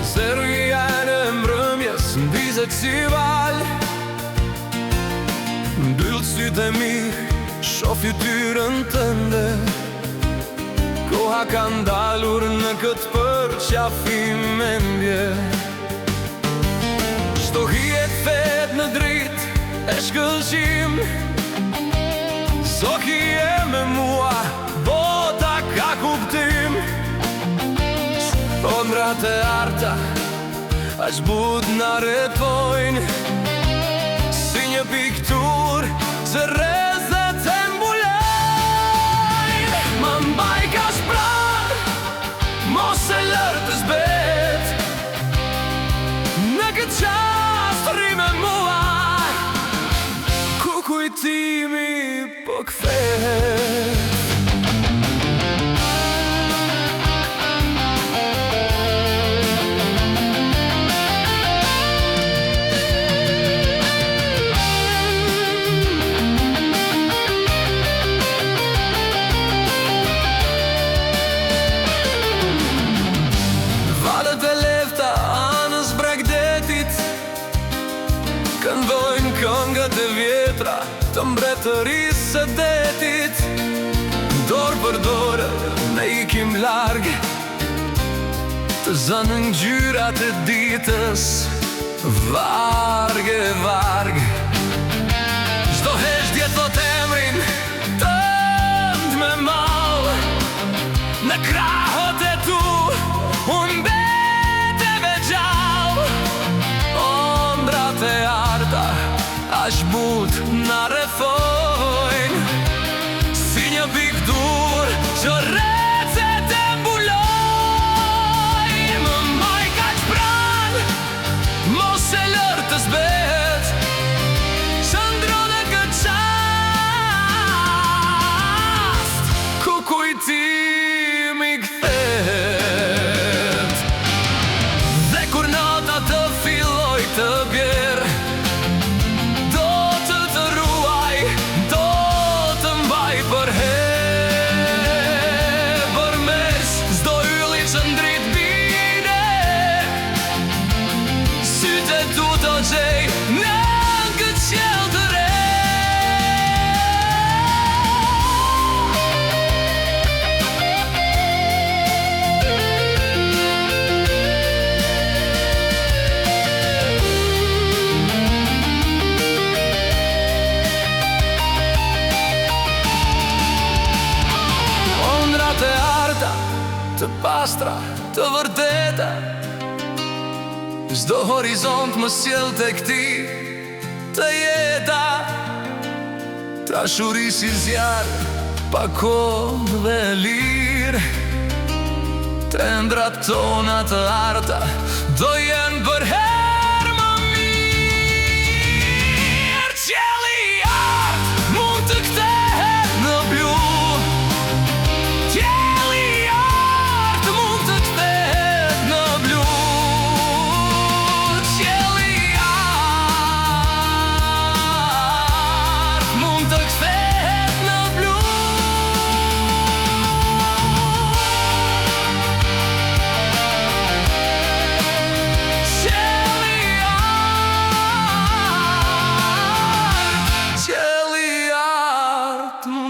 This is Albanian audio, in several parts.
Zërëja në mbrëmjes mbizet si val. Mbyll sytë e mi, shoh fytyrën tënde. Koha ka ndalur në këtë përqafim mendje. Çdo hijet thet në dritë e shkëlqim. Sot je me mua, bota ka kuptim. Ondrat e arta aq but na rretojnë, si një piktur që rrezet e mbulojnë. Më mbaj ka shpran, mos e lër të zbet. Në këtë qast rri me mua, ku kujtimi po kthehet. Këndojnë këngët e vjetra të mbretërisë së detit. Dorë për dorë ne ikim larg, të zënë ngjyrat e ditës, varg e varg. Çdo heshtje thot emrin tënd me mall. Në krahët e tu unë mbeteve gjallë. Ondrat e aq but na rrethojnë, si një piktur që rrezet e mbulojnë. Më mbaj kaq pran, mos e lër të zbet. Qëndro në këtë qast, ku kujtimi kthehet. Dhe kur nata të filloj të bjerë, të pastra, të vërteta. Çdo horizont më sjell tek ti të jeta. Trashuri si zjarr, pa kohë dhe lirë. Tendrat tona të arta do jenë për herë më mirë. Qielli i art mund të kthehet në blu.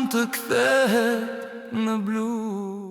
Të kthehet në blu.